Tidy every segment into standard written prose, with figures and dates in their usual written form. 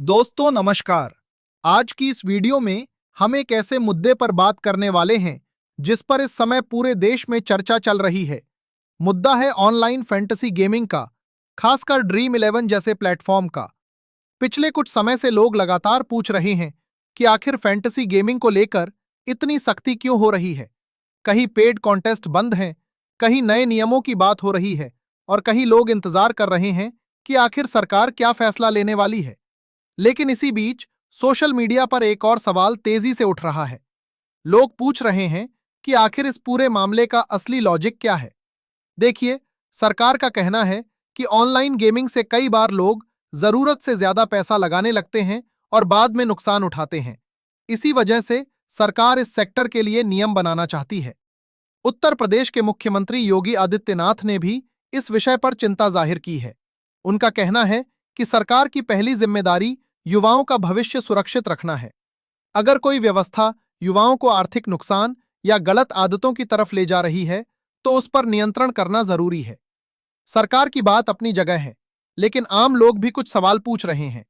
दोस्तों नमस्कार। आज की इस वीडियो में हम एक ऐसे मुद्दे पर बात करने वाले हैं जिस पर इस समय पूरे देश में चर्चा चल रही है। मुद्दा है ऑनलाइन फैंटेसी गेमिंग का, खासकर ड्रीम इलेवन जैसे प्लेटफॉर्म का। पिछले कुछ समय से लोग लगातार पूछ रहे हैं कि आखिर फैंटेसी गेमिंग को लेकर इतनी सख्ती क्यों हो रही है। कहीं पेड कॉन्टेस्ट बंद हैं, कहीं नए नियमों की बात हो रही है और कहीं लोग इंतजार कर रहे हैं कि आखिर सरकार क्या फैसला लेने वाली है। लेकिन इसी बीच सोशल मीडिया पर एक और सवाल तेजी से उठ रहा है। लोग पूछ रहे हैं कि आखिर इस पूरे मामले का असली लॉजिक क्या है। देखिए, सरकार का कहना है कि ऑनलाइन गेमिंग से कई बार लोग जरूरत से ज्यादा पैसा लगाने लगते हैं और बाद में नुकसान उठाते हैं। इसी वजह से सरकार इस सेक्टर के लिए नियम बनाना चाहती है। उत्तर प्रदेश के मुख्यमंत्री योगी आदित्यनाथ ने भी इस विषय पर चिंता जाहिर की है। उनका कहना है कि सरकार की पहली जिम्मेदारी युवाओं का भविष्य सुरक्षित रखना है। अगर कोई व्यवस्था युवाओं को आर्थिक नुकसान या गलत आदतों की तरफ ले जा रही है, तो उस पर नियंत्रण करना जरूरी है। सरकार की बात अपनी जगह है, लेकिन आम लोग भी कुछ सवाल पूछ रहे हैं।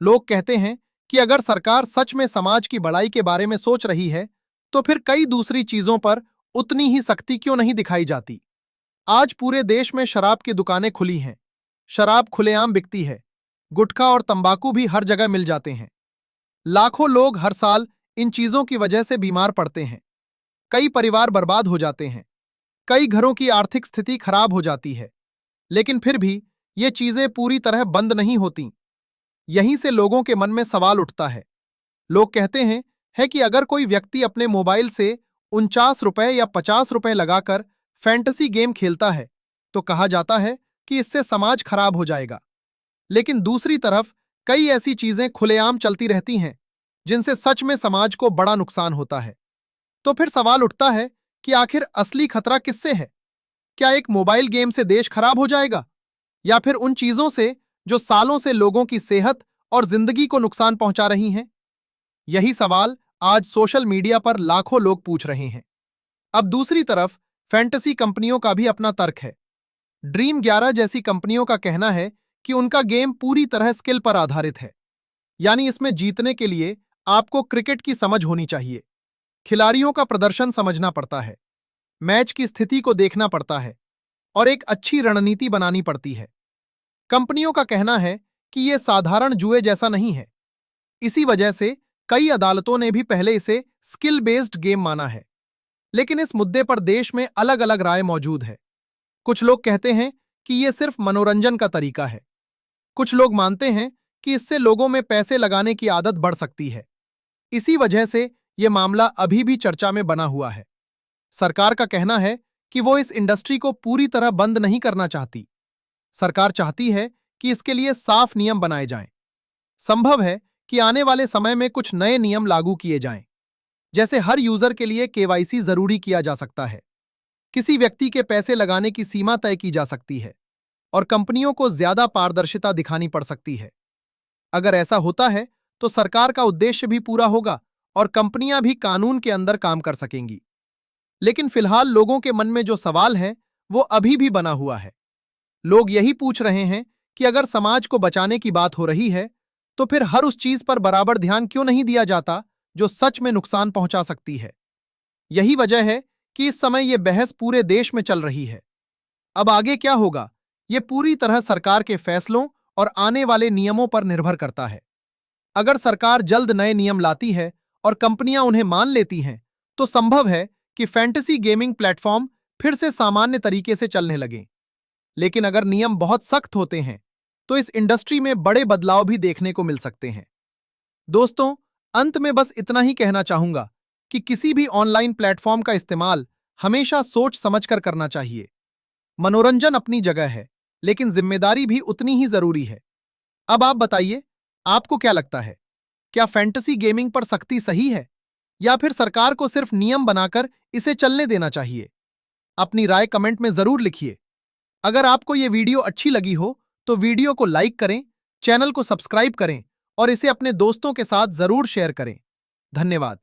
लोग कहते हैं कि अगर सरकार सच में समाज की भलाई के बारे में सोच रही है, तो फिर कई दूसरी चीजों पर उतनी ही सख्ती क्यों नहीं दिखाई जाती। आज पूरे देश में शराब की दुकानें खुली हैं, शराब खुलेआम बिकती है, गुटखा और तंबाकू भी हर जगह मिल जाते हैं। लाखों लोग हर साल इन चीजों की वजह से बीमार पड़ते हैं। कई परिवार बर्बाद हो जाते हैं, कई घरों की आर्थिक स्थिति खराब हो जाती है। लेकिन फिर भी ये चीजें पूरी तरह बंद नहीं होती। यहीं से लोगों के मन में सवाल उठता है। लोग कहते हैं कि अगर कोई व्यक्ति अपने मोबाइल से 49 रुपए या 50 रुपए लगाकर फैंटेसी गेम खेलता है, तो कहा जाता है कि इससे समाज खराब हो जाएगा। लेकिन दूसरी तरफ कई ऐसी चीजें खुलेआम चलती रहती हैं जिनसे सच में समाज को बड़ा नुकसान होता है। तो फिर सवाल उठता है कि आखिर असली खतरा किससे है? क्या एक मोबाइल गेम से देश खराब हो जाएगा, या फिर उन चीजों से जो सालों से लोगों की सेहत और जिंदगी को नुकसान पहुंचा रही हैं? यही सवाल आज सोशल मीडिया पर लाखों लोग पूछ रहे हैं। अब दूसरी तरफ फैंटेसी कंपनियों का भी अपना तर्क है। ड्रीम 11 जैसी कंपनियों का कहना है कि उनका गेम पूरी तरह स्किल पर आधारित है। यानी इसमें जीतने के लिए आपको क्रिकेट की समझ होनी चाहिए, खिलाड़ियों का प्रदर्शन समझना पड़ता है, मैच की स्थिति को देखना पड़ता है और एक अच्छी रणनीति बनानी पड़ती है। कंपनियों का कहना है कि यह साधारण जुए जैसा नहीं है। इसी वजह से कई अदालतों ने भी पहले इसे स्किल बेस्ड गेम माना है। लेकिन इस मुद्दे पर देश में अलग अलग राय मौजूद है। कुछ लोग कहते हैं कि यह सिर्फ मनोरंजन का तरीका है। कुछ लोग मानते हैं कि इससे लोगों में पैसे लगाने की आदत बढ़ सकती है। इसी वजह से यह मामला अभी भी चर्चा में बना हुआ है। सरकार का कहना है कि वो इस इंडस्ट्री को पूरी तरह बंद नहीं करना चाहती। सरकार चाहती है कि इसके लिए साफ नियम बनाए जाएं। संभव है कि आने वाले समय में कुछ नए नियम लागू किए जाएं, जैसे हर यूजर के लिए केवाईसी जरूरी किया जा सकता है, किसी व्यक्ति के पैसे लगाने की सीमा तय की जा सकती है और कंपनियों को ज्यादा पारदर्शिता दिखानी पड़ सकती है। अगर ऐसा होता है तो सरकार का उद्देश्य भी पूरा होगा और कंपनियां भी कानून के अंदर काम कर सकेंगी। लेकिन फिलहाल लोगों के मन में जो सवाल है वो अभी भी बना हुआ है। लोग यही पूछ रहे हैं कि अगर समाज को बचाने की बात हो रही है, तो फिर हर उस चीज पर बराबर ध्यान क्यों नहीं दिया जाता जो सच में नुकसान पहुंचा सकती है। यही वजह है कि इस समय यह बहस पूरे देश में चल रही है। अब आगे क्या होगा, यह पूरी तरह सरकार के फैसलों और आने वाले नियमों पर निर्भर करता है। अगर सरकार जल्द नए नियम लाती है और कंपनियां उन्हें मान लेती हैं, तो संभव है कि फैंटेसी गेमिंग प्लेटफॉर्म फिर से सामान्य तरीके से चलने लगें। लेकिन अगर नियम बहुत सख्त होते हैं, तो इस इंडस्ट्री में बड़े बदलाव भी देखने को मिल सकते हैं। दोस्तों, अंत में बस इतना ही कहना चाहूंगा कि किसी भी ऑनलाइन प्लेटफॉर्म का इस्तेमाल हमेशा सोच समझकर करना चाहिए। मनोरंजन अपनी जगह है, लेकिन जिम्मेदारी भी उतनी ही जरूरी है। अब आप बताइए, आपको क्या लगता है? क्या फैंटेसी गेमिंग पर सख्ती सही है, या फिर सरकार को सिर्फ नियम बनाकर इसे चलने देना चाहिए? अपनी राय कमेंट में जरूर लिखिए। अगर आपको यह वीडियो अच्छी लगी हो तो वीडियो को लाइक करें, चैनल को सब्सक्राइब करें और इसे अपने दोस्तों के साथ जरूर शेयर करें। धन्यवाद।